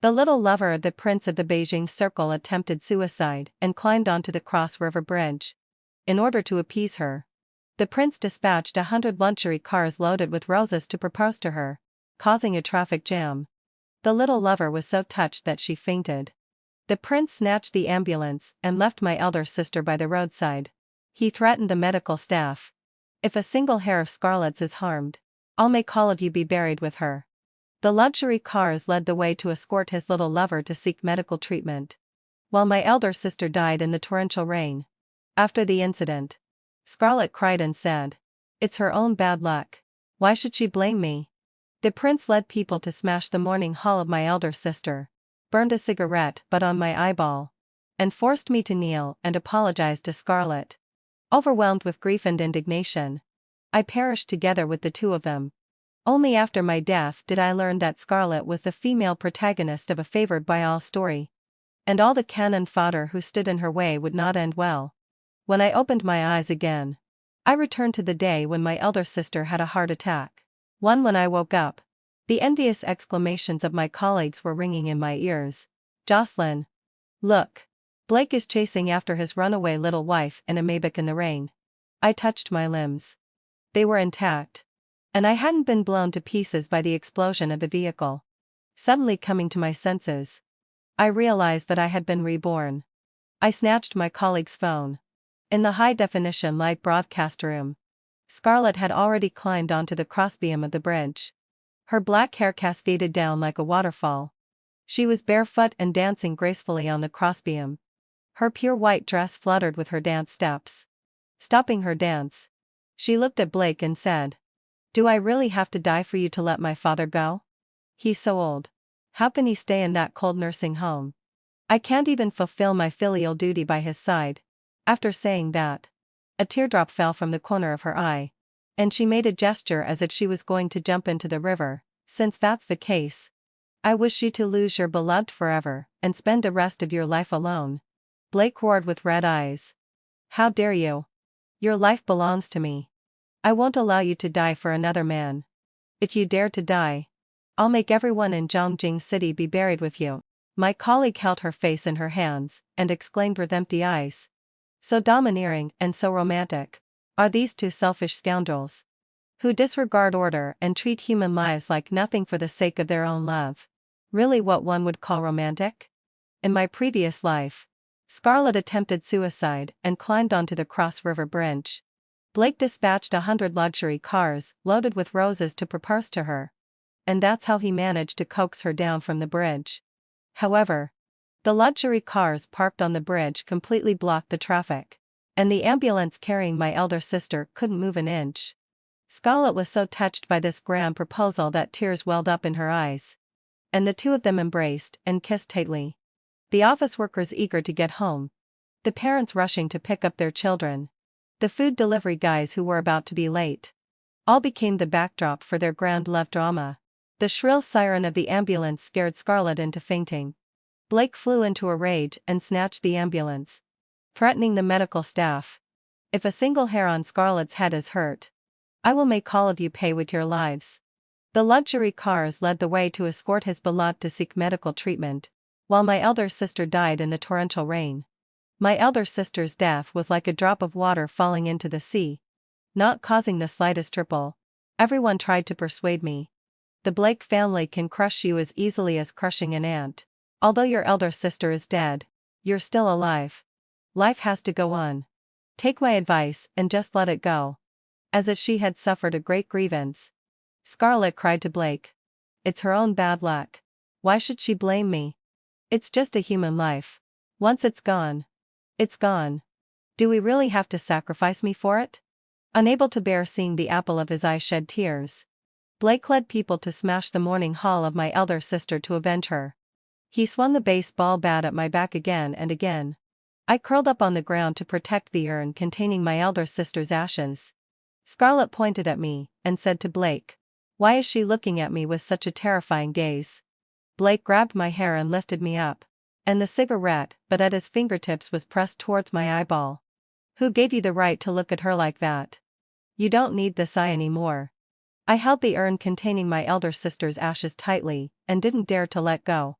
The little lover of the prince of the Beijing circle attempted suicide and climbed onto the Cross River Bridge. In order to appease her, the prince dispatched 100 luxury cars loaded with roses to propose to her, causing a traffic jam. The little lover was so touched that she fainted. The prince snatched the ambulance and left my elder sister by the roadside. He threatened the medical staff. If a single hair of Scarlett's is harmed, I'll make all of you be buried with her. The luxury cars led the way to escort his little lover to seek medical treatment, while my elder sister died in the torrential rain. After the incident, Scarlett cried and said, "It's her own bad luck. Why should she blame me?" The prince led people to smash the mourning hall of my elder sister, burned a cigarette butt on my eyeball, and forced me to kneel and apologize to Scarlett. Overwhelmed with grief and indignation, I perished together with the two of them. Only after my death did I learn that Scarlett was the female protagonist of a favored by all story. And all the cannon fodder who stood in her way would not end well. When I opened my eyes again, I returned to the day when my elder sister had a heart attack. When I woke up, the envious exclamations of my colleagues were ringing in my ears. "Jocelyn! Look! Blake is chasing after his runaway little wife in a Maybach in the rain." I touched my limbs. They were intact. And I hadn't been blown to pieces by the explosion of the vehicle. Suddenly coming to my senses, I realized that I had been reborn. I snatched my colleague's phone. In the high-definition light broadcast room, Scarlett had already climbed onto the crossbeam of the bridge. Her black hair cascaded down like a waterfall. She was barefoot and dancing gracefully on the crossbeam. Her pure white dress fluttered with her dance steps. Stopping her dance, she looked at Blake and said, "Do I really have to die for you to let my father go? He's so old. How can he stay in that cold nursing home? I can't even fulfill my filial duty by his side." After saying that, a teardrop fell from the corner of her eye, and she made a gesture as if she was going to jump into the river. "Since that's the case, I wish you to lose your beloved forever and spend the rest of your life alone." Blake roared with red eyes. "How dare you? Your life belongs to me. I won't allow you to die for another man. If you dare to die, I'll make everyone in Zhongjing City be buried with you." My colleague held her face in her hands and exclaimed with empty eyes, "So domineering and so romantic are these two selfish scoundrels, who disregard order and treat human lives like nothing for the sake of their own love. Really what one would call romantic?" In my previous life, Scarlett attempted suicide and climbed onto the Cross River Bridge. Blake dispatched 100 luxury cars loaded with roses to propose to her. And that's how he managed to coax her down from the bridge. However, the luxury cars parked on the bridge completely blocked the traffic, and the ambulance carrying my elder sister couldn't move an inch. Scarlett was so touched by this grand proposal that tears welled up in her eyes. And the two of them embraced and kissed tightly. The office workers eager to get home. The parents rushing to pick up their children. The food delivery guys who were about to be late. All became the backdrop for their grand love drama. The shrill siren of the ambulance scared Scarlett into fainting. Blake flew into a rage and snatched the ambulance, threatening the medical staff. "If a single hair on Scarlett's head is hurt, I will make all of you pay with your lives." The luxury cars led the way to escort his beloved to seek medical treatment, while my elder sister died in the torrential rain. My elder sister's death was like a drop of water falling into the sea, not causing the slightest ripple. Everyone tried to persuade me. "The Blake family can crush you as easily as crushing an ant. Although your elder sister is dead, you're still alive. Life has to go on. Take my advice and just let it go." As if she had suffered a great grievance, Scarlett cried to Blake, "It's her own bad luck. Why should she blame me? It's just a human life. Once it's gone, it's gone. Do we really have to sacrifice me for it?" Unable to bear seeing the apple of his eye shed tears, Blake led people to smash the mourning hall of my elder sister to avenge her. He swung the baseball bat at my back again and again. I curled up on the ground to protect the urn containing my elder sister's ashes. Scarlett pointed at me and said to Blake, "Why is she looking at me with such a terrifying gaze?" Blake grabbed my hair and lifted me up, and the cigarette but at his fingertips was pressed towards my eyeball. "Who gave you the right to look at her like that? You don't need this eye anymore." I held the urn containing my elder sister's ashes tightly and didn't dare to let go.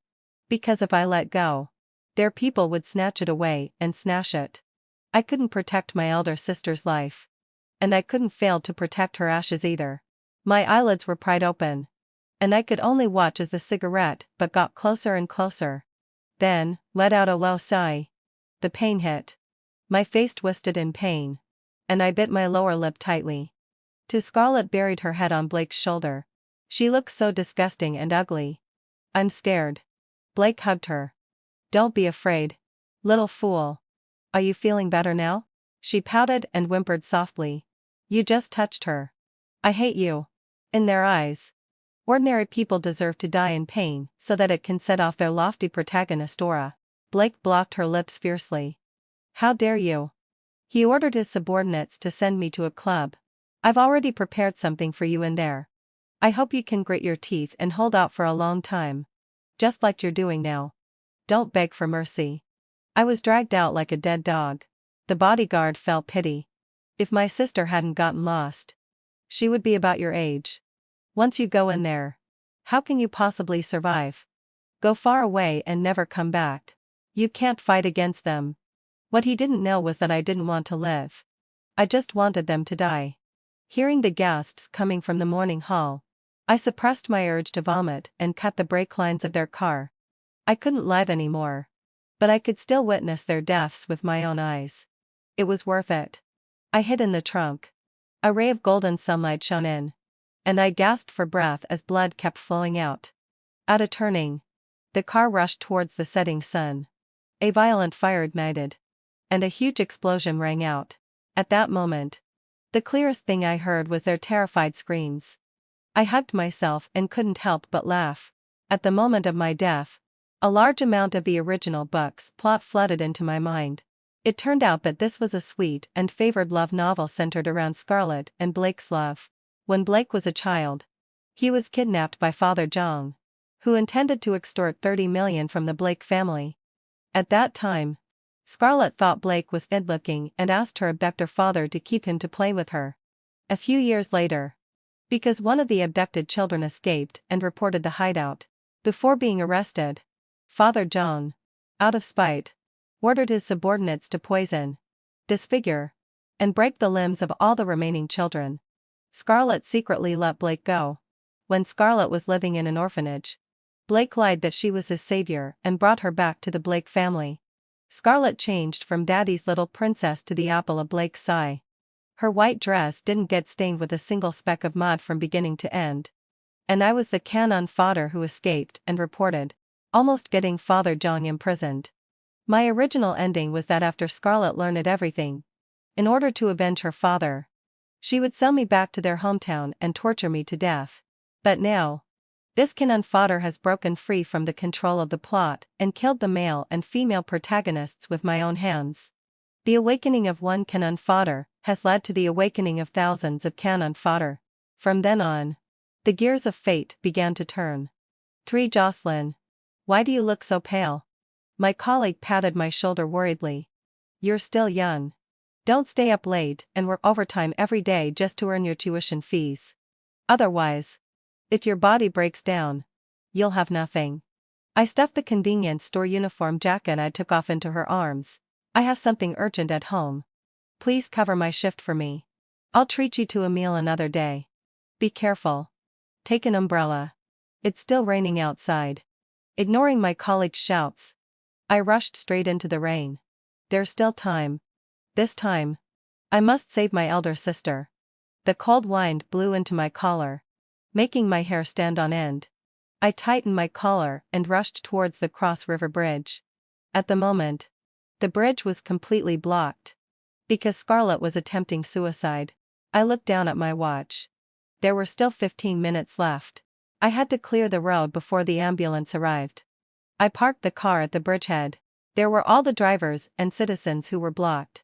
Because if I let go, their people would snatch it away and smash it. I couldn't protect my elder sister's life. And I couldn't fail to protect her ashes either. My eyelids were pried open. And I could only watch as the cigarette but got closer and closer. Then, let out a low sigh. The pain hit. My face twisted in pain. And I bit my lower lip tightly. Scarlett buried her head on Blake's shoulder. She looked so disgusting and ugly. I'm scared. Blake hugged her. Don't be afraid. Little fool. Are you feeling better now? She pouted and whimpered softly. You just touched her. I hate you. In their eyes. Ordinary people deserve to die in pain so that it can set off their lofty protagonist aura. Blake blocked her lips fiercely. How dare you? He ordered his subordinates to send me to a club. I've already prepared something for you in there. I hope you can grit your teeth and hold out for a long time. Just like you're doing now. Don't beg for mercy. I was dragged out like a dead dog. The bodyguard felt pity. If my sister hadn't gotten lost, she would be about your age. Once you go in there, how can you possibly survive? Go far away and never come back. You can't fight against them. What he didn't know was that I didn't want to live. I just wanted them to die. Hearing the gasps coming from the morning hall, I suppressed my urge to vomit and cut the brake lines of their car. I couldn't live anymore. But I could still witness their deaths with my own eyes. It was worth it. I hid in the trunk. A ray of golden sunlight shone in. And I gasped for breath as blood kept flowing out. At a turning, the car rushed towards the setting sun. A violent fire ignited. And a huge explosion rang out. At that moment, the clearest thing I heard was their terrified screams. I hugged myself and couldn't help but laugh. At the moment of my death, a large amount of the original book's plot flooded into my mind. It turned out that this was a sweet and favored love novel centered around Scarlett and Blake's love. When Blake was a child, he was kidnapped by Father John, who intended to extort $30 million from the Blake family. At that time, Scarlett thought Blake was good-looking and asked her abductor father to keep him to play with her. A few years later, because one of the abducted children escaped and reported the hideout, before being arrested, Father John, out of spite, ordered his subordinates to poison, disfigure, and break the limbs of all the remaining children. Scarlett secretly let Blake go. When Scarlett was living in an orphanage, Blake lied that she was his savior and brought her back to the Blake family. Scarlett changed from Daddy's little princess to the apple of Blake's eye. Her white dress didn't get stained with a single speck of mud from beginning to end. And I was the cannon fodder who escaped and reported, almost getting Father John imprisoned. My original ending was that after Scarlett learned everything, in order to avenge her father, she would sell me back to their hometown and torture me to death. But now, this cannon fodder has broken free from the control of the plot and killed the male and female protagonists with my own hands. The awakening of one cannon fodder has led to the awakening of thousands of cannon fodder. From then on, the gears of fate began to turn. 3. Jocelyn. Why do you look so pale? My colleague patted my shoulder worriedly. You're still young. Don't stay up late and work overtime every day just to earn your tuition fees. Otherwise, if your body breaks down, you'll have nothing. I stuffed the convenience store uniform jacket I took off into her arms. I have something urgent at home. Please cover my shift for me. I'll treat you to a meal another day. Be careful. Take an umbrella. It's still raining outside. Ignoring my colleague's shouts, I rushed straight into the rain. There's still time. This time, I must save my elder sister. The cold wind blew into my collar, making my hair stand on end. I tightened my collar and rushed towards the Cross River Bridge. At the moment, the bridge was completely blocked. Because Scarlett was attempting suicide. I looked down at my watch. There were still 15 minutes left. I had to clear the road before the ambulance arrived. I parked the car at the bridgehead. There were all the drivers and citizens who were blocked.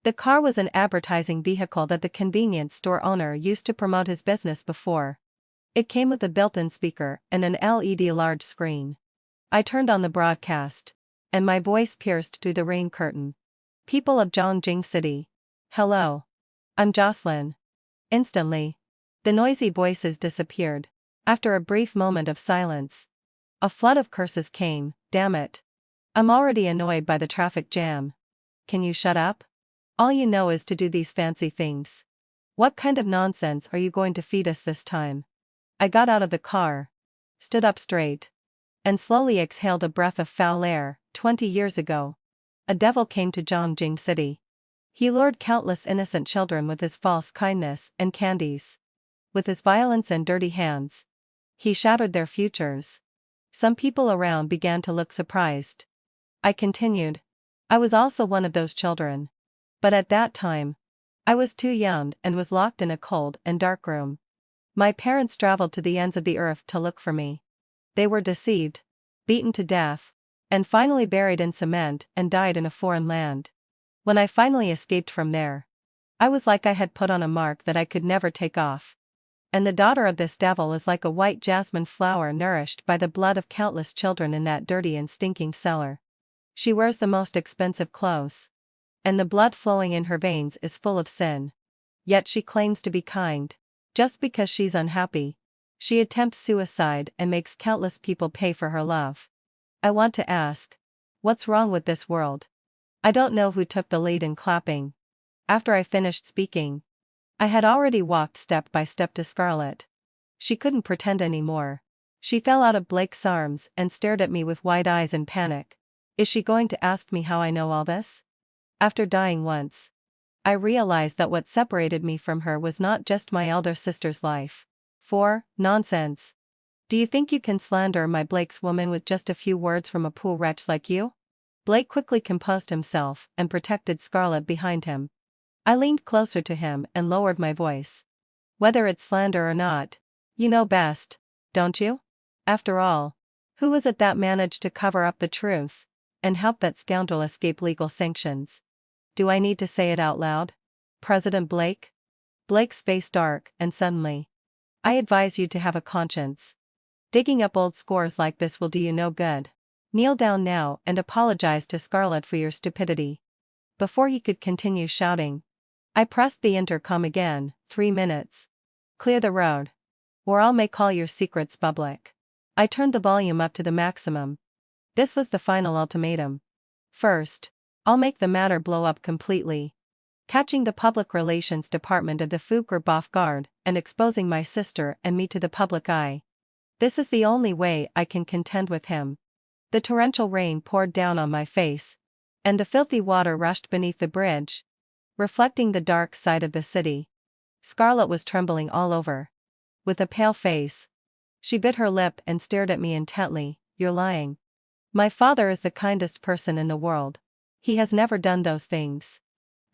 The car was an advertising vehicle that the convenience store owner used to promote his business before. It came with a built-in speaker and an LED large screen. I turned on the broadcast, and my voice pierced through the rain curtain. People of Zhongjing City. Hello. I'm Jocelyn. Instantly, the noisy voices disappeared. After a brief moment of silence, a flood of curses came, Damn it. I'm already annoyed by the traffic jam. Can you shut up? All you know is to do these fancy things. What kind of nonsense are you going to feed us this time? I got out of the car, stood up straight, and slowly exhaled a breath of foul air. 20 years ago, a devil came to Zhongjing City. He lured countless innocent children with his false kindness and candies. With his violence and dirty hands, he shattered their futures. Some people around began to look surprised. I continued. I was also one of those children. But at that time, I was too young and was locked in a cold and dark room. My parents traveled to the ends of the earth to look for me. They were deceived, beaten to death, and finally buried in cement and died in a foreign land. When I finally escaped from there, I was like I had put on a mark that I could never take off. And the daughter of this devil is like a white jasmine flower nourished by the blood of countless children in that dirty and stinking cellar. She wears the most expensive clothes, and the blood flowing in her veins is full of sin. Yet she claims to be kind. Just because she's unhappy, she attempts suicide and makes countless people pay for her love. I want to ask, what's wrong with this world? I don't know who took the lead in clapping. After I finished speaking, I had already walked step by step to Scarlett. She couldn't pretend anymore. She fell out of Blake's arms and stared at me with wide eyes in panic. Is she going to ask me how I know all this? After dying once, I realized that what separated me from her was not just my elder sister's life. Nonsense. Do you think you can slander my Blake's woman with just a few words from a poor wretch like you? Blake quickly composed himself and protected Scarlett behind him. I leaned closer to him and lowered my voice. Whether it's slander or not, you know best, don't you? After all, who was it that managed to cover up the truth and help that scoundrel escape legal sanctions? Do I need to say it out loud? President Blake? Blake's face dark, and suddenly, I advise you to have a conscience. Digging up old scores like this will do you no good. Kneel down now and apologize to Scarlett for your stupidity. Before he could continue shouting, I pressed the intercom again. 3 minutes. Clear the road, or I'll make all your secrets public. I turned the volume up to the maximum. This was the final ultimatum. First, I'll make the matter blow up completely, catching the public relations department of the Fugger group off guard and exposing my sister and me to the public eye. This is the only way I can contend with him. The torrential rain poured down on my face, and the filthy water rushed beneath the bridge, reflecting the dark side of the city. Scarlett was trembling all over. With a pale face, she bit her lip and stared at me intently. You're lying. My father is the kindest person in the world. He has never done those things.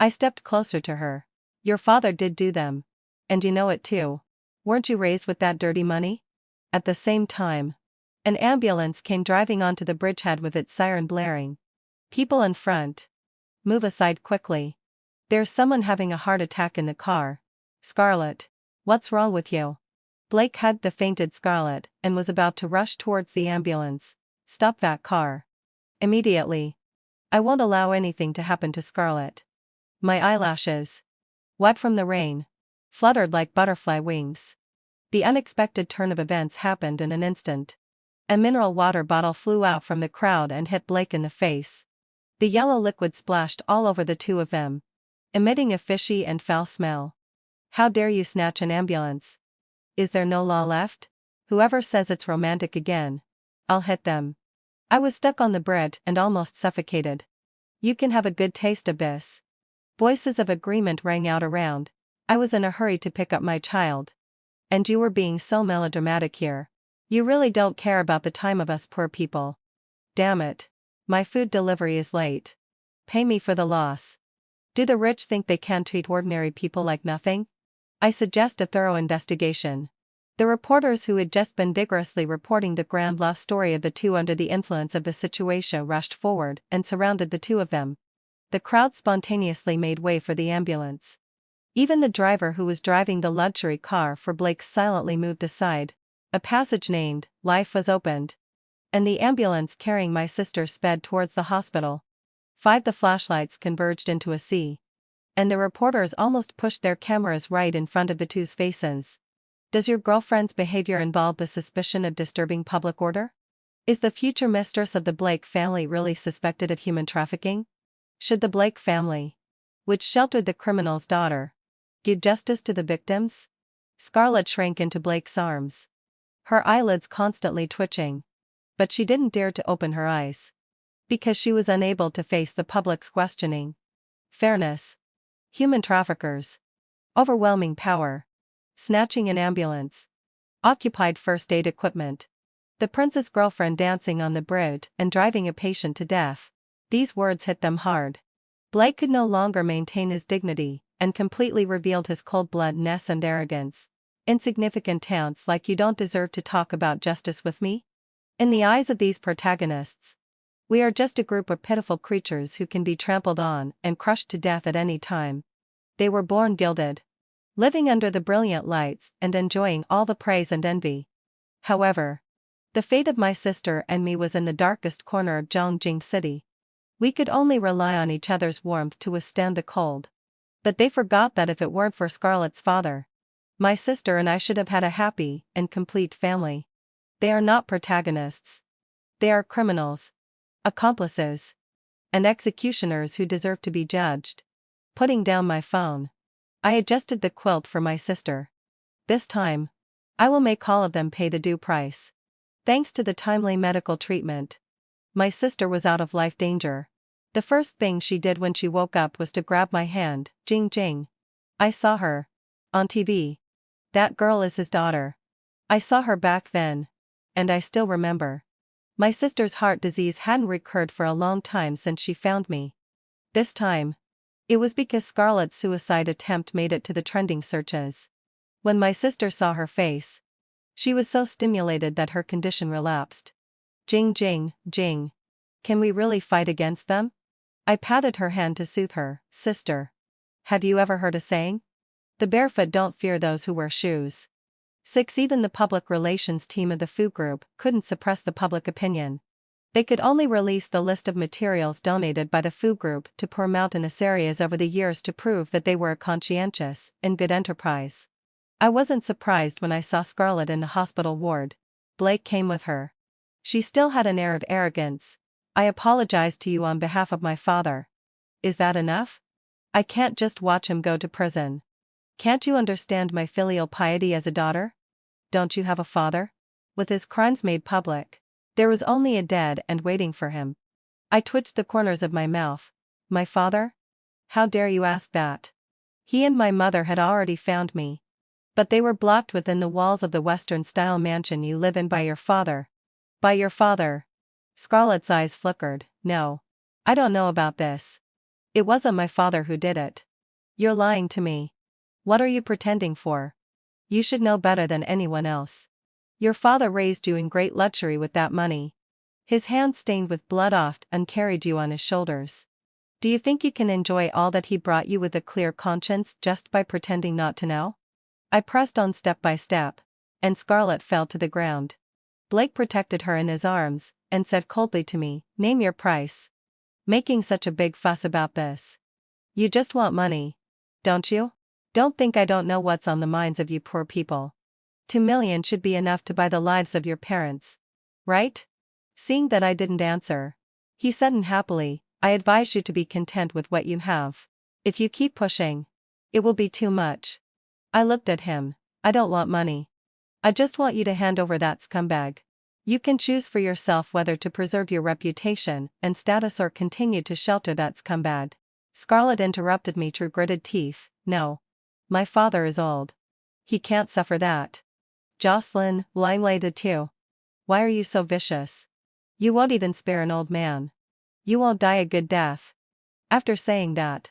I stepped closer to her. Your father did do them. And you know it too. Weren't you raised with that dirty money? At the same time, an ambulance came driving onto the bridgehead with its siren blaring. People in front. Move aside quickly. There's someone having a heart attack in the car. Scarlett, what's wrong with you? Blake hugged the fainted Scarlett and was about to rush towards the ambulance. Stop that car. Immediately. I won't allow anything to happen to Scarlett. My eyelashes, wet from the rain, fluttered like butterfly wings. The unexpected turn of events happened in an instant. A mineral water bottle flew out from the crowd and hit Blake in the face. The yellow liquid splashed all over the two of them, emitting a fishy and foul smell. How dare you snatch an ambulance? Is there no law left? Whoever says it's romantic again, I'll hit them. I was stuck on the bridge and almost suffocated. You can have a good taste of this. Voices of agreement rang out around. I was in a hurry to pick up my child. And you were being so melodramatic here. You really don't care about the time of us poor people. Damn it. My food delivery is late. Pay me for the loss. Do the rich think they can treat ordinary people like nothing? I suggest a thorough investigation. The reporters who had just been vigorously reporting the grand love story of the two under the influence of the situation rushed forward and surrounded the two of them. The crowd spontaneously made way for the ambulance. Even the driver who was driving the luxury car for Blake silently moved aside. A passage named Life was opened, and the ambulance carrying my sister sped towards the hospital. 5. The flashlights converged into a sea, and the reporters almost pushed their cameras right in front of the two's faces. Does your girlfriend's behavior involve the suspicion of disturbing public order? Is the future mistress of the Blake family really suspected of human trafficking? Should the Blake family, which sheltered the criminal's daughter, give justice to the victims? Scarlett shrank into Blake's arms, her eyelids constantly twitching. But she didn't dare to open her eyes, because she was unable to face the public's questioning. Fairness. Human traffickers. Overwhelming power. Snatching an ambulance. Occupied first aid equipment. The prince's girlfriend dancing on the bridge and driving a patient to death. These words hit them hard. Blake could no longer maintain his dignity, and completely revealed his cold-bloodedness and arrogance. Insignificant taunts like "you don't deserve to talk about justice with me?" In the eyes of these protagonists, we are just a group of pitiful creatures who can be trampled on and crushed to death at any time. They were born gilded, living under the brilliant lights and enjoying all the praise and envy. However, the fate of my sister and me was in the darkest corner of Zhongjing City. We could only rely on each other's warmth to withstand the cold. But they forgot that if it weren't for Scarlett's father, my sister and I should have had a happy and complete family. They are not protagonists. They are criminals, accomplices, and executioners who deserve to be judged. Putting down my phone, I adjusted the quilt for my sister. This time, I will make all of them pay the due price. Thanks to the timely medical treatment, my sister was out of life danger. The first thing she did when she woke up was to grab my hand. Jing Jing. I saw her. On TV. That girl is his daughter. I saw her back then. And I still remember. My sister's heart disease hadn't recurred for a long time since she found me. This time, it was because Scarlett's suicide attempt made it to the trending searches. When my sister saw her face, she was so stimulated that her condition relapsed. Jing Jing, Jing. Can we really fight against them? I patted her hand to soothe her. Sister. Have you ever heard a saying? The barefoot don't fear those who wear shoes. 6. Even the public relations team of the Fu Group couldn't suppress the public opinion. They could only release the list of materials donated by the Fu Group to poor mountainous areas over the years to prove that they were a conscientious and good enterprise. I wasn't surprised when I saw Scarlett in the hospital ward. Blake came with her. She still had an air of arrogance. I apologize to you on behalf of my father. Is that enough? I can't just watch him go to prison. Can't you understand my filial piety as a daughter? Don't you have a father? With his crimes made public, there was only a dead end waiting for him. I twitched the corners of my mouth. My father? How dare you ask that? He and my mother had already found me. But they were blocked within the walls of the Western-style mansion you live in by your father. By your father. Scarlett's eyes flickered. No. I don't know about this. It wasn't my father who did it. You're lying to me. What are you pretending for? You should know better than anyone else. Your father raised you in great luxury with that money. His hands stained with blood often carried you on his shoulders. Do you think you can enjoy all that he brought you with a clear conscience just by pretending not to know? I pressed on step by step, and Scarlett fell to the ground. Blake protected her in his arms, and said coldly to me, "Name your price. Making such a big fuss about this. You just want money, don't you? Don't think I don't know what's on the minds of you poor people. 2 million should be enough to buy the lives of your parents. Right?" Seeing that I didn't answer, he said unhappily, "I advise you to be content with what you have. If you keep pushing, it will be too much." I looked at him. "I don't want money. I just want you to hand over that scumbag. You can choose for yourself whether to preserve your reputation and status or continue to shelter that scumbag." Scarlett interrupted me through gritted teeth. "No. My father is old. He can't suffer that." Jocelyn, limelighted too. "Why are you so vicious? You won't even spare an old man. You won't die a good death." After saying that,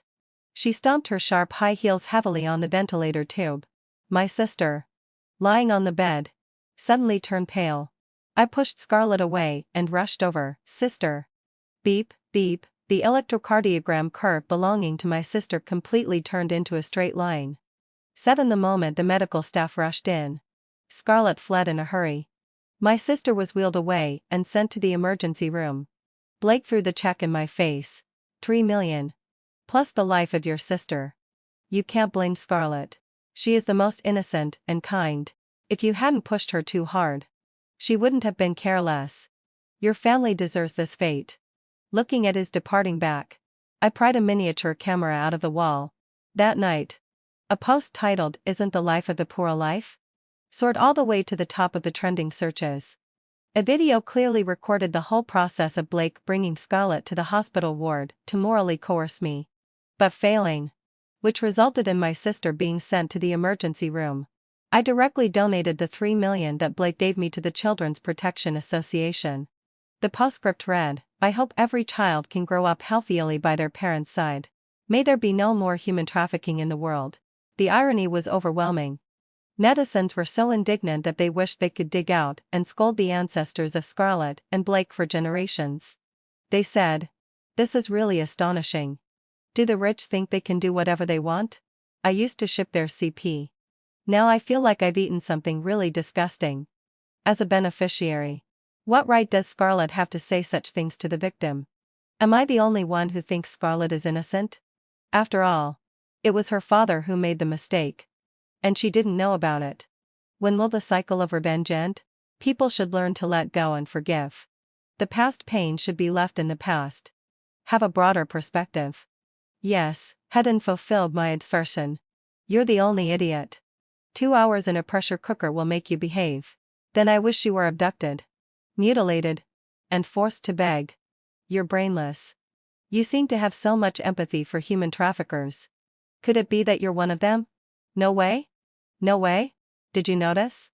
she stomped her sharp high heels heavily on the ventilator tube. My sister, lying on the bed, suddenly turned pale. I pushed Scarlett away and rushed over. "Sister." Beep, beep, the electrocardiogram curve belonging to my sister completely turned into a straight line. 7. The moment the medical staff rushed in, Scarlett fled in a hurry. My sister was wheeled away and sent to the emergency room. Blake threw the check in my face. 3 million. Plus the life of your sister. You can't blame Scarlett. She is the most innocent and kind. If you hadn't pushed her too hard, she wouldn't have been careless. Your family deserves this fate. Looking at his departing back, I pried a miniature camera out of the wall. That night, a post titled, "Isn't the life of the poor a life?" soared all the way to the top of the trending searches. A video clearly recorded the whole process of Blake bringing Scarlett to the hospital ward to morally coerce me. But failing, which resulted in my sister being sent to the emergency room, I directly donated the $3 million that Blake gave me to the Children's Protection Association. The postscript read, "I hope every child can grow up healthily by their parents' side. May there be no more human trafficking in the world." The irony was overwhelming. Netizens were so indignant that they wished they could dig out and scold the ancestors of Scarlett and Blake for generations. They said, "This is really astonishing. Do the rich think they can do whatever they want? I used to ship their CP. Now I feel like I've eaten something really disgusting." As a beneficiary, what right does Scarlett have to say such things to the victim? Am I the only one who thinks Scarlett is innocent? After all, it was her father who made the mistake. And she didn't know about it. When will the cycle of revenge end? People should learn to let go and forgive. The past pain should be left in the past. Have a broader perspective. Yes, Hedden fulfilled my assertion. You're the only idiot. 2 hours in a pressure cooker will make you behave. Then I wish you were abducted, mutilated, and forced to beg. You're brainless. You seem to have so much empathy for human traffickers. Could it be that you're one of them? No way? No way? Did you notice?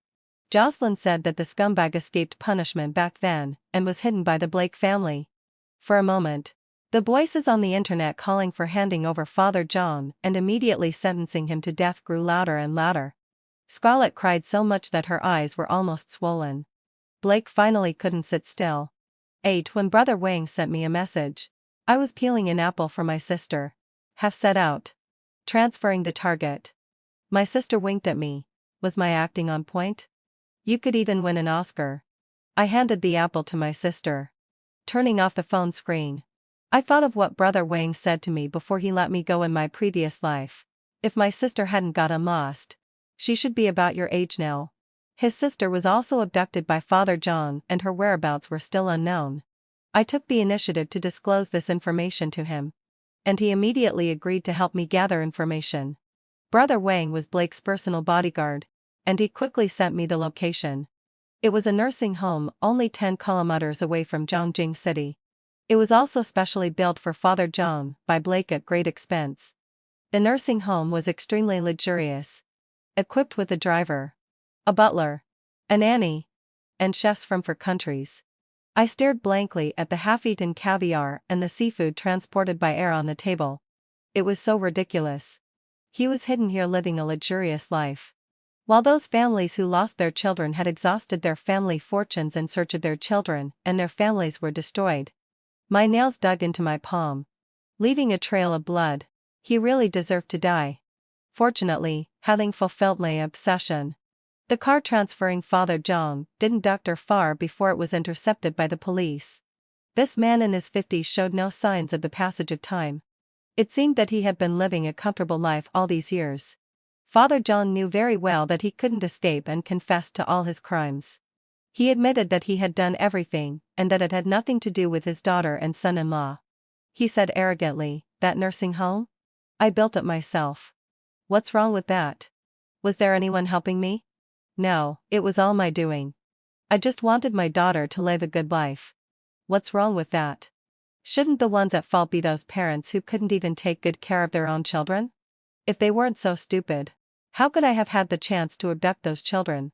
Jocelyn said that the scumbag escaped punishment back then and was hidden by the Blake family. For a moment, the voices on the internet calling for handing over Father John and immediately sentencing him to death grew louder and louder. Scarlett cried so much that her eyes were almost swollen. Blake finally couldn't sit still. 8. When Brother Wang sent me a message, I was peeling an apple for my sister. Have set out. Transferring the target. My sister winked at me. Was my acting on point? You could even win an Oscar. I handed the apple to my sister. Turning off the phone screen, I thought of what Brother Wang said to me before he let me go in my previous life. If my sister hadn't gotten lost, she should be about your age now. His sister was also abducted by Father John and her whereabouts were still unknown. I took the initiative to disclose this information to him. And he immediately agreed to help me gather information. Brother Wang was Blake's personal bodyguard, and he quickly sent me the location. It was a nursing home only 10 kilometers away from Zhongjing City. It was also specially built for Father John by Blake at great expense. The nursing home was extremely luxurious, equipped with a driver, a butler, a nanny, and chefs from 4 countries. I stared blankly at the half-eaten caviar and the seafood transported by air on the table. It was so ridiculous. He was hidden here living a luxurious life, while those families who lost their children had exhausted their family fortunes in search of their children, and their families were destroyed. My nails dug into my palm, leaving a trail of blood. He really deserved to die. Fortunately, having fulfilled my obsession, the car transferring Father John didn't doctor far before it was intercepted by the police. This man in his 50s showed no signs of the passage of time. It seemed that he had been living a comfortable life all these years. Father John knew very well that he couldn't escape and confessed to all his crimes. He admitted that he had done everything and that it had nothing to do with his daughter and son-in-law. He said arrogantly, "That nursing home? I built it myself. What's wrong with that? Was there anyone helping me? No, it was all my doing. I just wanted my daughter to live a good life. What's wrong with that? Shouldn't the ones at fault be those parents who couldn't even take good care of their own children? If they weren't so stupid, how could I have had the chance to abduct those children?"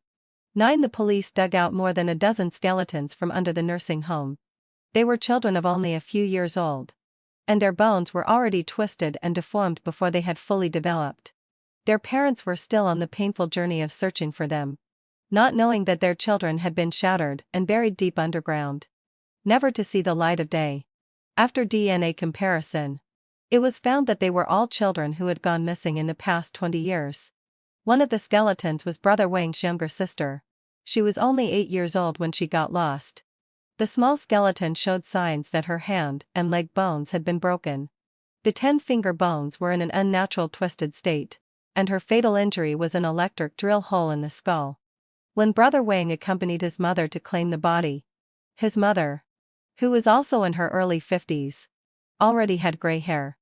9. The police dug out more than a dozen skeletons from under the nursing home. They were children of only a few years old, and their bones were already twisted and deformed before they had fully developed. Their parents were still on the painful journey of searching for them, not knowing that their children had been shattered and buried deep underground, never to see the light of day. After DNA comparison, it was found that they were all children who had gone missing in the past 20 years. One of the skeletons was Brother Wang's younger sister. She was only 8 years old when she got lost. The small skeleton showed signs that her hand and leg bones had been broken. The 10-finger bones were in an unnatural twisted state, and her fatal injury was an electric drill hole in the skull. When Brother Wang accompanied his mother to claim the body, his mother, who was also in her early 50s, already had gray hair.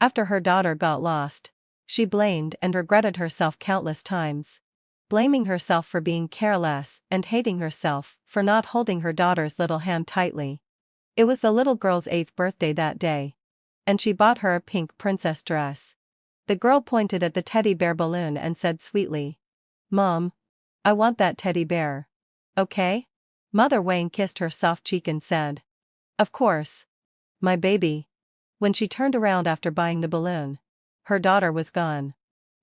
After her daughter got lost, she blamed and regretted herself countless times. Blaming herself for being careless and hating herself for not holding her daughter's little hand tightly. It was the little girl's 8th birthday that day, and she bought her a pink princess dress. The girl pointed at the teddy bear balloon and said sweetly, "Mom, I want that teddy bear. Okay?" Mother Wang kissed her soft cheek and said, "Of course, my baby." When she turned around after buying the balloon, her daughter was gone.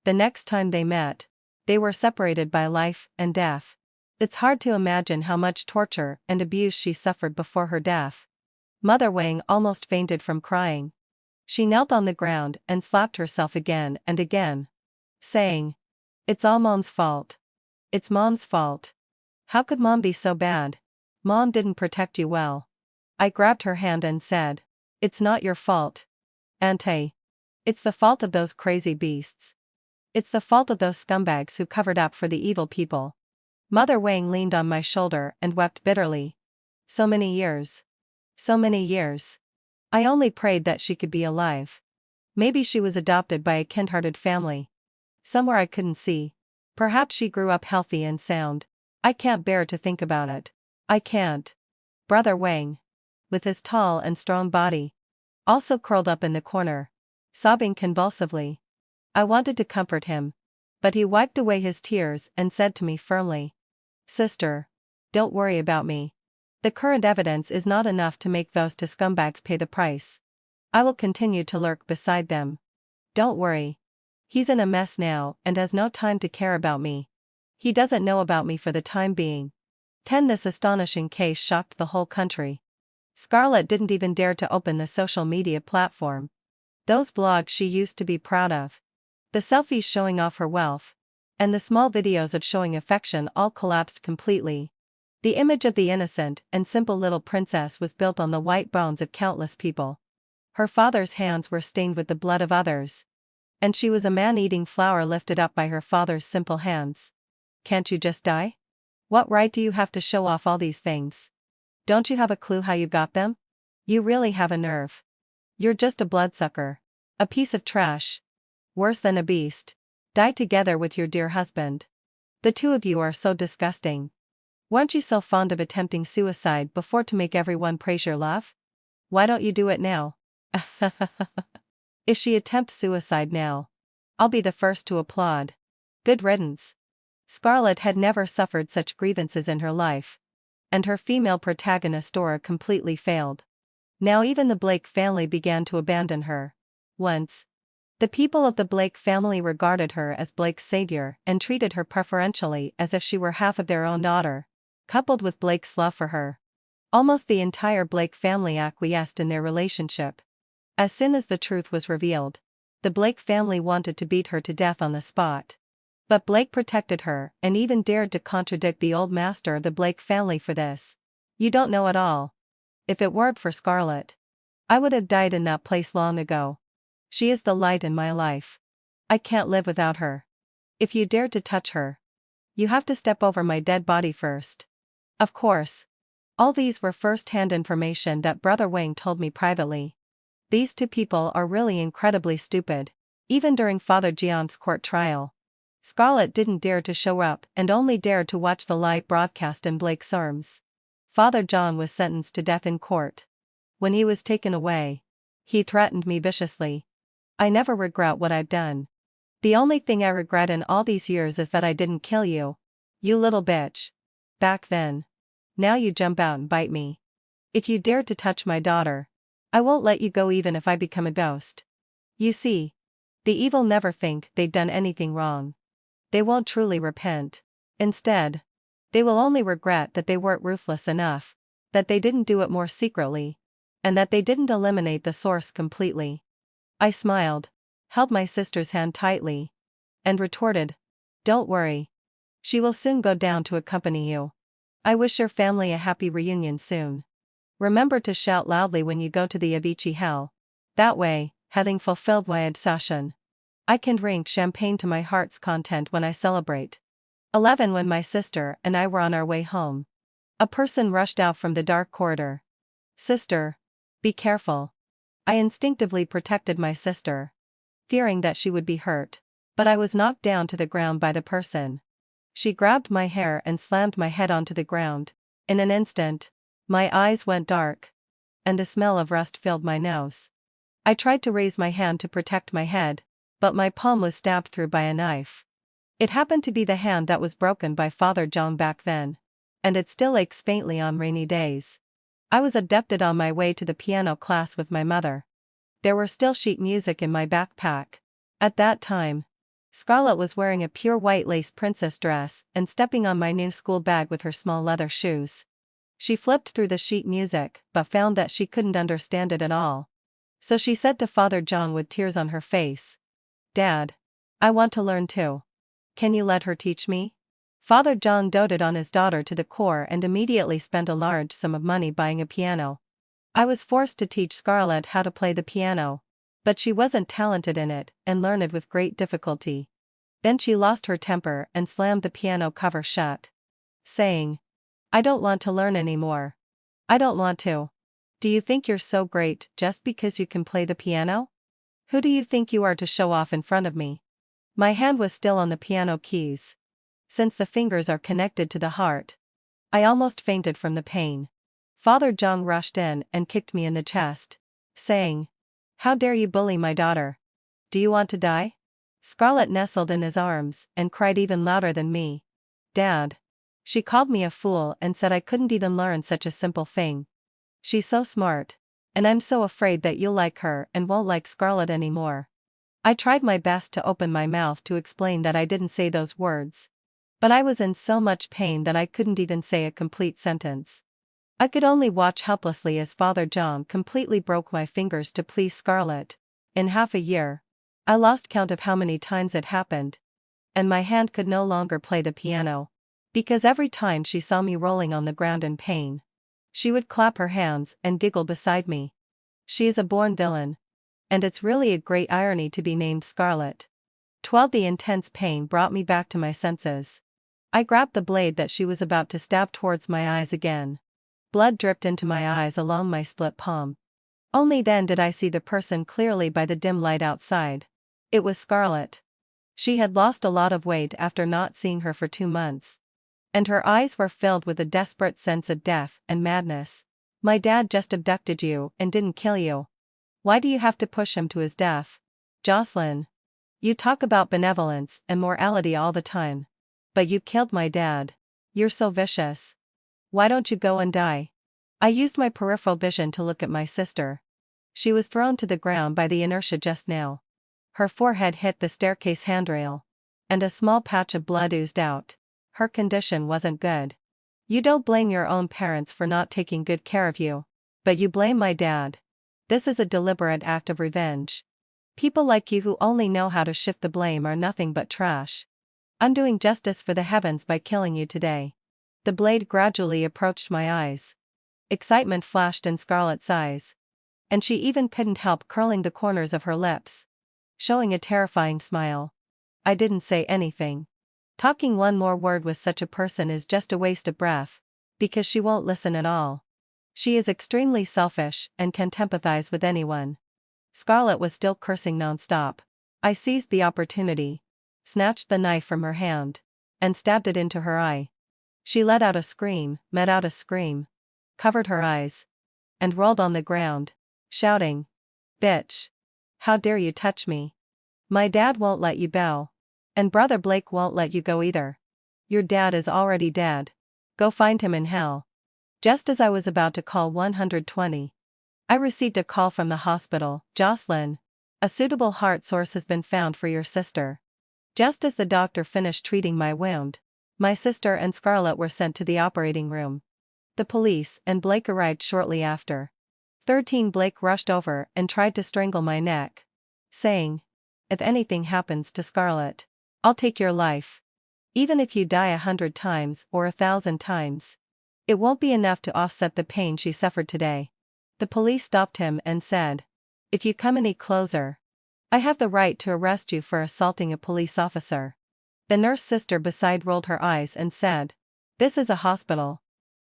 The next time they met, they were separated by life and death. It's hard to imagine how much torture and abuse she suffered before her death. Mother Wang almost fainted from crying. She knelt on the ground and slapped herself again and again, saying, "It's all Mom's fault. It's Mom's fault. How could Mom be so bad? Mom didn't protect you well." I grabbed her hand and said, "It's not your fault, Auntie. It's the fault of those crazy beasts. It's the fault of those scumbags who covered up for the evil people." Mother Wang leaned on my shoulder and wept bitterly. So many years. So many years. I only prayed that she could be alive. Maybe she was adopted by a kind-hearted family. Somewhere I couldn't see. Perhaps she grew up healthy and sound. I can't bear to think about it. I can't. Brother Wang, with his tall and strong body, also curled up in the corner, sobbing convulsively. I wanted to comfort him, but he wiped away his tears and said to me firmly, "Sister, don't worry about me. The current evidence is not enough to make those two scumbags pay the price. I will continue to lurk beside them. Don't worry. He's in a mess now and has no time to care about me. He doesn't know about me for the time being." This astonishing case shocked the whole country. Scarlett didn't even dare to open the social media platform. Those vlogs she used to be proud of, the selfies showing off her wealth, and the small videos of showing affection all collapsed completely. The image of the innocent and simple little princess was built on the white bones of countless people. Her father's hands were stained with the blood of others. And she was a man-eating flower lifted up by her father's simple hands. Can't you just die? What right do you have to show off all these things? Don't you have a clue how you got them? You really have a nerve. You're just a bloodsucker. A piece of trash. Worse than a beast. Die together with your dear husband. The two of you are so disgusting. Weren't you so fond of attempting suicide before to make everyone praise your love? Why don't you do it now? If she attempts suicide now, I'll be the first to applaud. Good riddance. Scarlett had never suffered such grievances in her life. And her female protagonist Dora completely failed. Now even the Blake family began to abandon her. Once, the people of the Blake family regarded her as Blake's savior and treated her preferentially as if she were half of their own daughter, coupled with Blake's love for her. Almost the entire Blake family acquiesced in their relationship. As soon as the truth was revealed, the Blake family wanted to beat her to death on the spot. But Blake protected her and even dared to contradict the old master of the Blake family for this. "You don't know at all. If it weren't for Scarlett, I would have died in that place long ago. She is the light in my life. I can't live without her. If you dare to touch her, you have to step over my dead body first." Of course. All these were first-hand information that Brother Wang told me privately. These two people are really incredibly stupid. Even during Father Jian's court trial, Scarlett didn't dare to show up and only dared to watch the live broadcast in Blake's arms. Father John was sentenced to death in court. When he was taken away, he threatened me viciously. "I never regret what I've done. The only thing I regret in all these years is that I didn't kill you. You little bitch. Back then. Now you jump out and bite me. If you dare to touch my daughter, I won't let you go even if I become a ghost." You see, the evil never think they've done anything wrong. They won't truly repent. Instead, they will only regret that they weren't ruthless enough, that they didn't do it more secretly, and that they didn't eliminate the source completely. I smiled, held my sister's hand tightly, and retorted, "Don't worry. She will soon go down to accompany you. I wish your family a happy reunion soon. Remember to shout loudly when you go to the Avicii hell. That way, having fulfilled my obsession, I can drink champagne to my heart's content when I celebrate." 11 When my sister and I were on our way home, a person rushed out from the dark corridor. Sister. Be careful. I instinctively protected my sister, fearing that she would be hurt. But I was knocked down to the ground by the person. She grabbed my hair and slammed my head onto the ground. In an instant, my eyes went dark, and a smell of rust filled my nose. I tried to raise my hand to protect my head, but my palm was stabbed through by a knife. It happened to be the hand that was broken by Father John back then, and it still aches faintly on rainy days. I was abducted on my way to the piano class with my mother. There were still sheet music in my backpack. At that time, Scarlett was wearing a pure white lace princess dress and stepping on my new school bag with her small leather shoes. She flipped through the sheet music but found that she couldn't understand it at all. So she said to Father John with tears on her face, "Dad, I want to learn too. Can you let her teach me?" Father John doted on his daughter to the core and immediately spent a large sum of money buying a piano. I was forced to teach Scarlett how to play the piano, but she wasn't talented in it and learned it with great difficulty. Then she lost her temper and slammed the piano cover shut, saying, "I don't want to learn anymore. I don't want to. Do you think you're so great just because you can play the piano? Who do you think you are to show off in front of me?" My hand was still on the piano keys. Since the fingers are connected to the heart, I almost fainted from the pain. Father John rushed in and kicked me in the chest, saying, "How dare you bully my daughter? Do you want to die?" Scarlett nestled in his arms and cried even louder than me. "Dad." She called me a fool and said I couldn't even learn such a simple thing. "She's so smart, and I'm so afraid that you'll like her and won't like Scarlett anymore." I tried my best to open my mouth to explain that I didn't say those words, but I was in so much pain that I couldn't even say a complete sentence. I could only watch helplessly as Father John completely broke my fingers to please Scarlett. In half a year, I lost count of how many times it happened, and my hand could no longer play the piano, because every time she saw me rolling on the ground in pain, she would clap her hands and giggle beside me. She is a born villain, and it's really a great irony to be named Scarlett. 12 The intense pain brought me back to my senses. I grabbed the blade that she was about to stab towards my eyes again. Blood dripped into my eyes along my split palm. Only then did I see the person clearly by the dim light outside. It was Scarlett. She had lost a lot of weight after not seeing her for 2 months, and her eyes were filled with a desperate sense of death and madness. "My dad just abducted you and didn't kill you. Why do you have to push him to his death? Jocelyn. You talk about benevolence and morality all the time, but you killed my dad. You're so vicious. Why don't you go and die?" I used my peripheral vision to look at my sister. She was thrown to the ground by the inertia just now. Her forehead hit the staircase handrail, and a small patch of blood oozed out. Her condition wasn't good. You don't blame your own parents for not taking good care of you, but you blame my dad. This is a deliberate act of revenge. People like you who only know how to shift the blame are nothing but trash. I'm doing justice for the heavens by killing you today. The blade gradually approached my eyes. Excitement flashed in Scarlett's eyes, and she even couldn't help curling the corners of her lips, showing a terrifying smile. I didn't say anything. Talking one more word with such a person is just a waste of breath, because she won't listen at all. She is extremely selfish and can't empathize with anyone. Scarlett was still cursing nonstop. I seized the opportunity, snatched the knife from her hand, and stabbed it into her eye. She let out a scream, covered her eyes, and rolled on the ground, shouting, "Bitch! How dare you touch me? My dad won't let you bow. And Brother Blake won't let you go either. Your dad is already dead. Go find him in hell." Just as I was about to call 120, I received a call from the hospital. "Jocelyn, a suitable heart source has been found for your sister." Just as the doctor finished treating my wound, my sister and Scarlett were sent to the operating room. The police and Blake arrived shortly after. 13 Blake rushed over and tried to strangle my neck, saying, "If anything happens to Scarlett, I'll take your life. Even if you die 100 times or 1,000 times. It won't be enough to offset the pain she suffered today." The police stopped him and said, "If you come any closer, I have the right to arrest you for assaulting a police officer." The nurse sister beside rolled her eyes and said, "This is a hospital.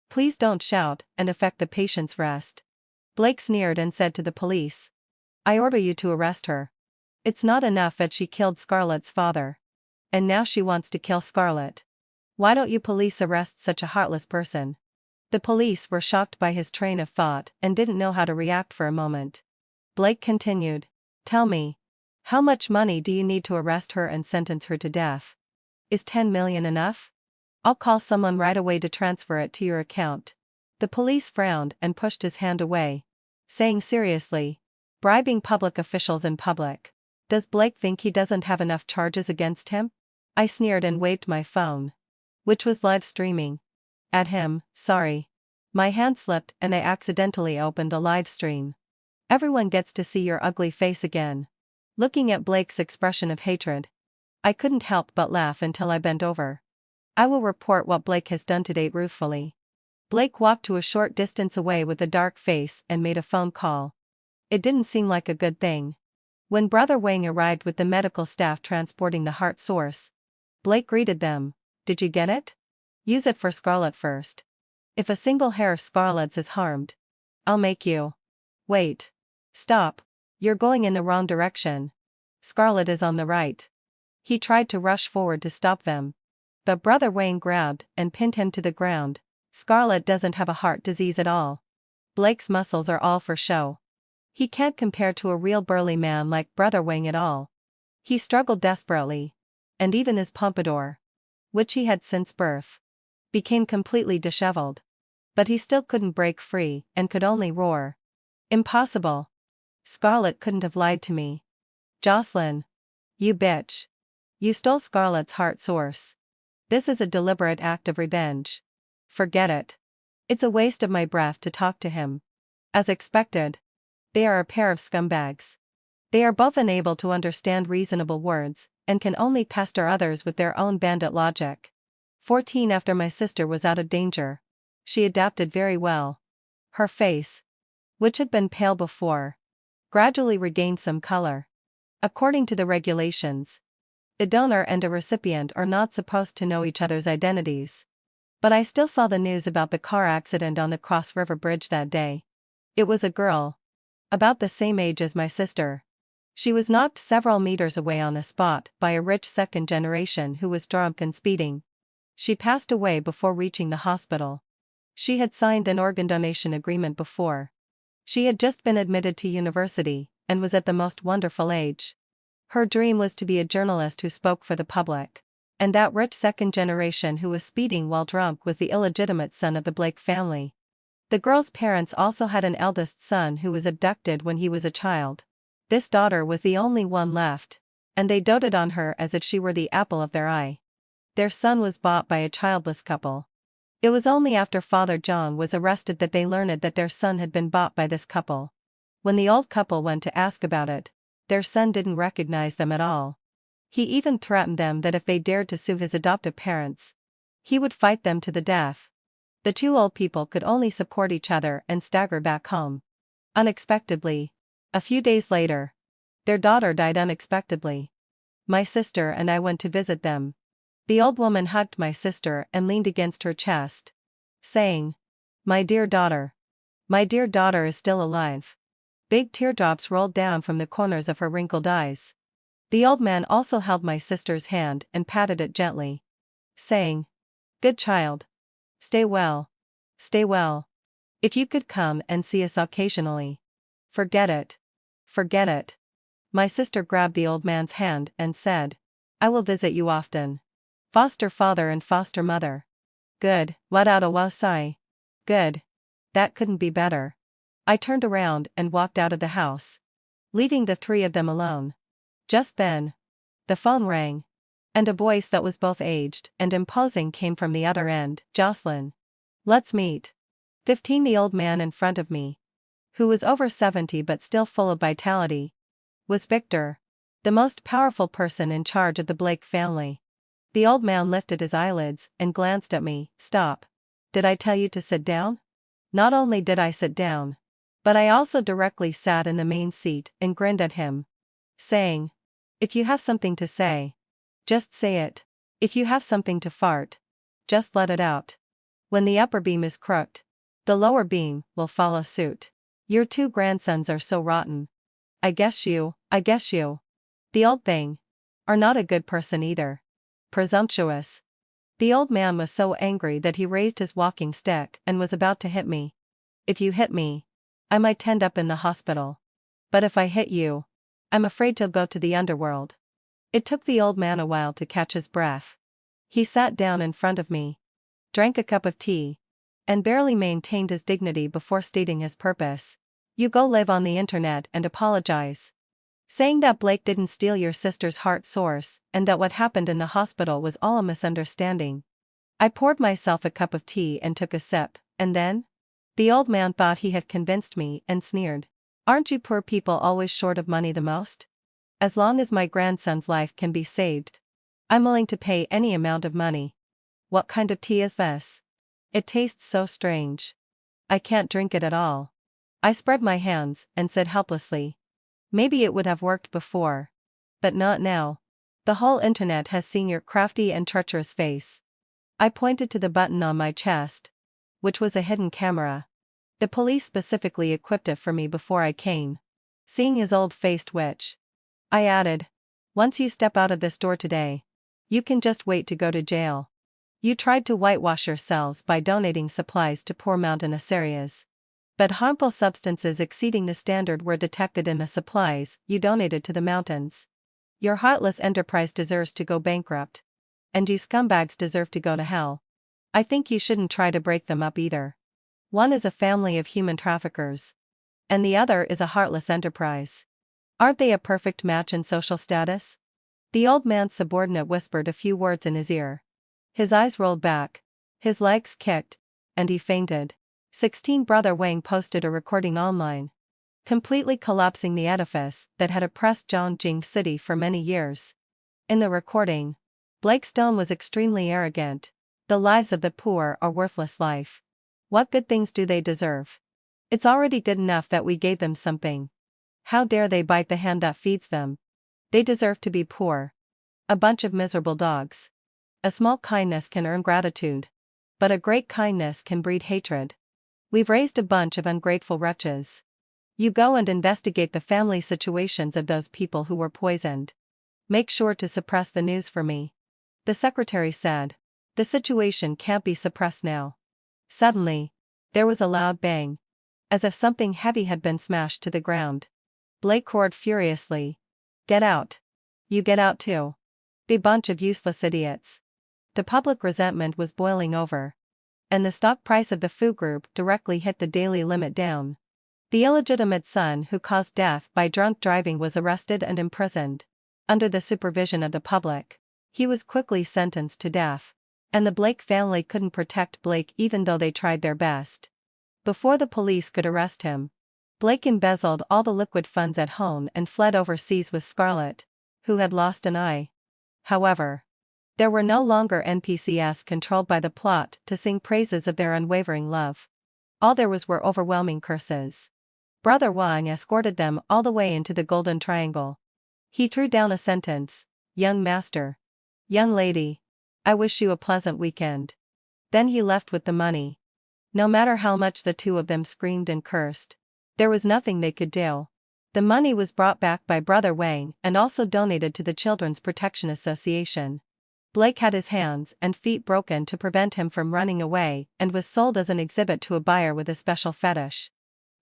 Please don't shout and affect the patient's rest." Blake sneered and said to the police, "I order you to arrest her. It's not enough that she killed Scarlett's father. And now she wants to kill Scarlett. Why don't you police arrest such a heartless person?" The police were shocked by his train of thought and didn't know how to react for a moment. Blake continued, "Tell me, how much money do you need to arrest her and sentence her to death? Is 10 million enough? I'll call someone right away to transfer it to your account." The police frowned and pushed his hand away, saying seriously, "Bribing public officials in public. Does Blake think he doesn't have enough charges against him?" I sneered and waved my phone, which was live streaming, at him. "Sorry. My hand slipped and I accidentally opened a live stream. Everyone gets to see your ugly face again." Looking at Blake's expression of hatred, I couldn't help but laugh until I bent over. "I will report what Blake has done today ruefully." Blake walked to a short distance away with a dark face and made a phone call. It didn't seem like a good thing. When Brother Wang arrived with the medical staff transporting the heart source, Blake greeted them. "Did you get it? Use it for Scarlett first. If a single hair of Scarlett's is harmed, I'll make you." "Wait. Stop. You're going in the wrong direction. Scarlett is on the right." He tried to rush forward to stop them, but Brother Wang grabbed and pinned him to the ground. "Scarlett doesn't have a heart disease at all. Blake's muscles are all for show. He can't compare to a real burly man like Brother Wang at all." He struggled desperately, and even his pompadour, which he had since birth, became completely disheveled. But he still couldn't break free and could only roar, "Impossible! Scarlett couldn't have lied to me. Jocelyn, you bitch. You stole Scarlett's heart source. This is a deliberate act of revenge. Forget it. It's a waste of my breath to talk to him." As expected, they are a pair of scumbags. They are both unable to understand reasonable words, and can only pester others with their own bandit logic. 14 After my sister was out of danger, she adapted very well. Her face, which had been pale before, gradually regained some color. According to the regulations, a donor and a recipient are not supposed to know each other's identities. But I still saw the news about the car accident on the Cross River Bridge that day. It was a girl, about the same age as my sister. She was knocked several meters away on the spot by a rich second generation who was drunk and speeding. She passed away before reaching the hospital. She had signed an organ donation agreement before. She had just been admitted to university, and was at the most wonderful age. Her dream was to be a journalist who spoke for the public. And that rich second generation who was speeding while drunk was the illegitimate son of the Blake family. The girl's parents also had an eldest son who was abducted when he was a child. This daughter was the only one left, and they doted on her as if she were the apple of their eye. Their son was bought by a childless couple. It was only after Father John was arrested that they learned that their son had been bought by this couple. When the old couple went to ask about it, their son didn't recognize them at all. He even threatened them that if they dared to sue his adoptive parents, he would fight them to the death. The two old people could only support each other and stagger back home. Unexpectedly, a few days later, their daughter died unexpectedly. My sister and I went to visit them. The old woman hugged my sister and leaned against her chest, saying, my dear daughter is still alive." Big teardrops rolled down from the corners of her wrinkled eyes. The old man also held my sister's hand and patted it gently, saying, "Good child. Stay well. Stay well. If you could come and see us occasionally. Forget it. Forget it." My sister grabbed the old man's hand and said, "I will visit you often. Foster father and foster mother. Good, what out a wasai. Good. That couldn't be better." I turned around and walked out of the house, leaving the three of them alone. Just then, the phone rang, and a voice that was both aged and imposing came from the other end. "Jocelyn. Let's meet." 15 The old man in front of me, who was over 70 but still full of vitality, was Victor, the most powerful person in charge of the Blake family. The old man lifted his eyelids and glanced at me. "Stop. Did I tell you to sit down?" Not only did I sit down, but I also directly sat in the main seat and grinned at him, saying, "If you have something to say, just say it. If you have something to fart, just let it out. When the upper beam is crooked, the lower beam will follow suit." Your two grandsons are so rotten. I guess you. The old thing. Are not a good person either. Presumptuous. The old man was so angry that he raised his walking stick and was about to hit me. If you hit me, I might end up in the hospital. But if I hit you, I'm afraid you'll go to the underworld. It took the old man a while to catch his breath. He sat down in front of me, drank a cup of tea, and barely maintained his dignity before stating his purpose. You go live on the internet and apologize. Saying that Blake didn't steal your sister's heart source and that what happened in the hospital was all a misunderstanding. I poured myself a cup of tea and took a sip, and then? The old man thought he had convinced me and sneered. Aren't you poor people always short of money the most? As long as my grandson's life can be saved, I'm willing to pay any amount of money. What kind of tea is this? It tastes so strange. I can't drink it at all. I spread my hands and said helplessly. Maybe it would have worked before. But not now. The whole internet has seen your crafty and treacherous face. I pointed to the button on my chest, which was a hidden camera. The police specifically equipped it for me before I came. Seeing his old-faced witch, I added, once you step out of this door today, you can just wait to go to jail. You tried to whitewash yourselves by donating supplies to poor mountainous areas. But harmful substances exceeding the standard were detected in the supplies you donated to the mountains. Your heartless enterprise deserves to go bankrupt. And you scumbags deserve to go to hell. I think you shouldn't try to break them up either. One is a family of human traffickers. And the other is a heartless enterprise. Aren't they a perfect match in social status? The old man's subordinate whispered a few words in his ear. His eyes rolled back, his legs kicked, and he fainted. 16 Brother Wang posted a recording online, completely collapsing the edifice that had oppressed Zhongjing City for many years. In the recording, Blake Stone was extremely arrogant. The lives of the poor are worthless life. What good things do they deserve? It's already good enough that we gave them something. How dare they bite the hand that feeds them? They deserve to be poor. A bunch of miserable dogs. A small kindness can earn gratitude. But a great kindness can breed hatred. We've raised a bunch of ungrateful wretches. You go and investigate the family situations of those people who were poisoned. Make sure to suppress the news for me. The secretary said. The situation can't be suppressed now. Suddenly, there was a loud bang. As if something heavy had been smashed to the ground. Blake roared furiously. Get out. You get out too. Be bunch of useless idiots. The public resentment was boiling over. And the stock price of the Fu Group directly hit the daily limit down. The illegitimate son who caused death by drunk driving was arrested and imprisoned. Under the supervision of the public, he was quickly sentenced to death. And the Blake family couldn't protect Blake even though they tried their best. Before the police could arrest him, Blake embezzled all the liquid funds at home and fled overseas with Scarlett, who had lost an eye. However, there were no longer NPCs controlled by the plot to sing praises of their unwavering love. All there were overwhelming curses. Brother Wang escorted them all the way into the Golden Triangle. He threw down a sentence, young master. Young lady. I wish you a pleasant weekend. Then he left with the money. No matter how much the two of them screamed and cursed, there was nothing they could do. The money was brought back by Brother Wang and also donated to the Children's Protection Association. Blake had his hands and feet broken to prevent him from running away and was sold as an exhibit to a buyer with a special fetish.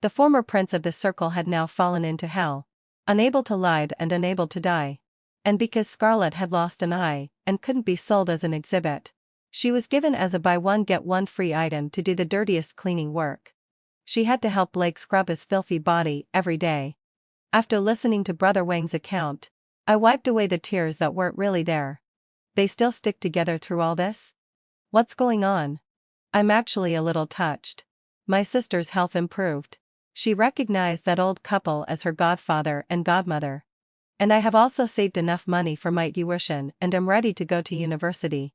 The former prince of the circle had now fallen into hell, unable to lie and unable to die. And because Scarlett had lost an eye and couldn't be sold as an exhibit, she was given as a buy one get one free item to do the dirtiest cleaning work. She had to help Blake scrub his filthy body every day. After listening to Brother Wang's account, I wiped away the tears that weren't really there. They still stick together through all this? What's going on? I'm actually a little touched. My sister's health improved. She recognized that old couple as her godfather and godmother. And I have also saved enough money for my tuition and am ready to go to university.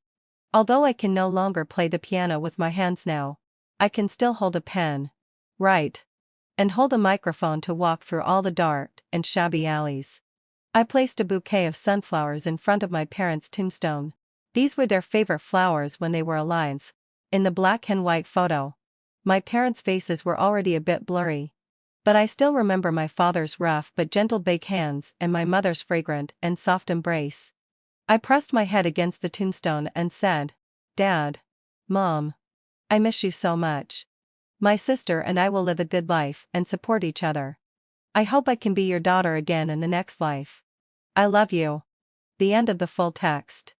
Although I can no longer play the piano with my hands now, I can still hold a pen, write, and hold a microphone to walk through all the dark and shabby alleys. I placed a bouquet of sunflowers in front of my parents' tombstone. These were their favorite flowers when they were alive. In the black and white photo, my parents' faces were already a bit blurry. But I still remember my father's rough but gentle bake hands and my mother's fragrant and soft embrace. I pressed my head against the tombstone and said, "Dad. Mom. I miss you so much. My sister and I will live a good life and support each other. I hope I can be your daughter again in the next life. I love you." The end of the full text.